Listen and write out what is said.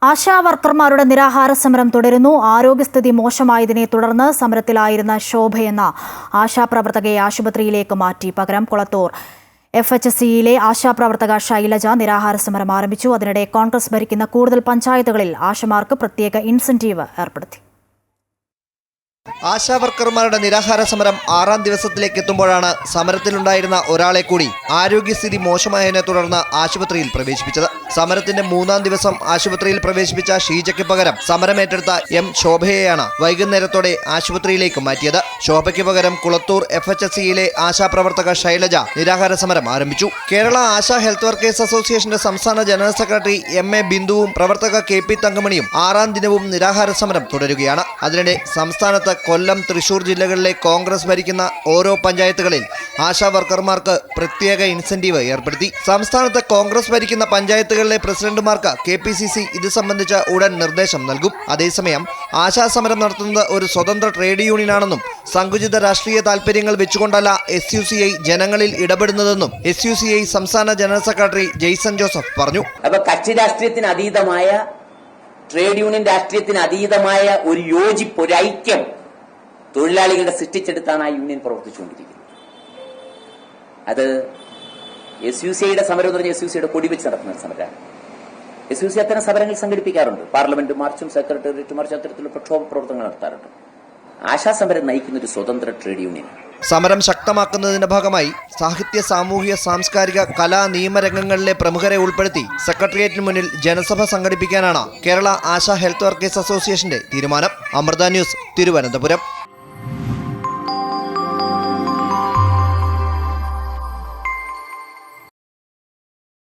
ആശാവർക്കർമാരുടെ നിരാഹാര സമരം തുടരുന്നു. ആരോഗ്യസ്ഥിതി മോശമായതിനെ തുടർന്ന് സമരത്തിലായിരുന്ന ശോഭയെന്ന ആശാപ്രവർത്തകയെ ആശുപത്രിയിലേക്ക് മാറ്റി. പകരം കൊളത്തൂർ FHSCയിലെ ആശാപ്രവർത്തക ശൈലജ നിരാഹാര സമരം ആരംഭിച്ചു. അതിനിടെ കോൺഗ്രസ് ഭരിക്കുന്ന കൂടുതൽ പഞ്ചായത്തുകളിൽ ആശമാർക്ക് പ്രത്യേക ഇൻസെന്റീവ് ഏർപ്പെടുത്തി. ആശാവർക്കർമാരുടെ നിരാഹാര സമരം 6ാം ദിവസത്തിലേക്ക് എത്തുമ്പോഴാണ് സമരത്തിലുണ്ടായിരുന്ന ഒരാളെ കൂടി ആരോഗ്യസ്ഥിതി മോശമായതിനെ തുടർന്ന് ആശുപത്രിയിൽ പ്രവേശിപ്പിച്ചത്. സമരത്തിന്റെ 3ാം ദിവസം ആശുപത്രിയിൽ പ്രവേശിപ്പിച്ച ഷീജയ്ക്ക് പകരം സമരമേറ്റെടുത്ത ശോഭയെയാണ് വൈകുന്നേരത്തോടെ ആശുപത്രിയിലേക്ക് മാറ്റിയത്. ശോഭയ്ക്ക് പകരം കുളത്തൂർ FHSCയിലെ ആശാപ്രവർത്തക ശൈലജ നിരാഹാര സമരം ആരംഭിച്ചു. കേരള ആശാ ഹെൽത്ത് വർക്കേഴ്സ് അസോസിയേഷന്റെ സംസ്ഥാന ജനറൽ സെക്രട്ടറി MA ബിന്ദുവും പ്രവർത്തക KP തങ്കമണിയും 6ാം ദിനവും നിരാഹാര സമരം തുടരുകയാണ്. അതിനിടെ സംസ്ഥാനത്ത് കൊല്ലം, തൃശൂർ ജില്ലകളിലെ കോൺഗ്രസ് ഭരിക്കുന്ന ഓരോ പഞ്ചായത്തുകളിൽ ആശാ വർക്കർമാർക്ക് പ്രത്യേക ഇൻസെന്റീവ് ഏർപ്പെടുത്തി. സംസ്ഥാനത്ത് കോൺഗ്രസ് ഭരിക്കുന്ന പഞ്ചായത്തുകളിലെ പ്രസിഡന്റുമാർക്ക് KPCC ഇത് സംബന്ധിച്ച ഉടൻ നിർദ്ദേശം നൽകും. അതേസമയം ആശാ സമരം നടത്തുന്നത് ഒരു സ്വതന്ത്ര ട്രേഡ് യൂണിയനാണെന്നും സങ്കുചിത രാഷ്ട്രീയ താൽപര്യങ്ങൾ വെച്ചുകൊണ്ടല്ല SUCI ജനങ്ങളിൽ ഇടപെടുന്നതെന്നും SUCI സംസ്ഥാന ജനറൽ സെക്രട്ടറി ജെയ്സൺ ജോസഫ് പറഞ്ഞു. അപ്പോൾ കക്ഷി രാഷ്ട്രീയത്തിന് അതീതമായ, ട്രേഡ് യൂണിയൻ രാഷ്ട്രീയത്തിന് അതീതമായ ഒരു യോജിപ്പ്, ഒരു ഐക്യം തൊഴിലാളികളുടെ സൃഷ്ടിച്ചെടുത്താണ് ആ യൂണിയൻ പ്രവർത്തിച്ചുകൊണ്ടിരിക്കുന്നത്. അത് SUCIയുടെ സമരം എന്ന് പറഞ്ഞാൽ SUCIയുടെ കൊടി വെച്ച് നടത്തുന്ന സമരമാണ്. SUCI അത്തരം സമരങ്ങൾ സംഘടിപ്പിക്കാറുണ്ട്. പാർലമെന്റ് മാർച്ചും സെക്രട്ടേറിയറ്റ് മാർച്ചും അത്തരത്തിലുള്ള പ്രക്ഷോഭ പ്രവർത്തനങ്ങൾ നടത്താറുണ്ട്. ആശാ സമരം നയിക്കുന്ന ഒരു സ്വതന്ത്ര ട്രേഡ് യൂണിയൻ. സമരം ശക്തമാക്കുന്നതിന്റെ ഭാഗമായി സാഹിത്യ, സാമൂഹ്യ, സാംസ്കാരിക, കലാ, നിയമരംഗങ്ങളിലെ പ്രമുഖരെ ഉൾപ്പെടുത്തി സെക്രട്ടേറിയറ്റിന് മുന്നിൽ ജനസഭ സംഘടിപ്പിക്കാനാണ് കേരള ആശാ ഹെൽത്ത് വർക്കേഴ്സ് അസോസിയേഷന്റെ തീരുമാനം. അമൃത ന്യൂസ്, തിരുവനന്തപുരം.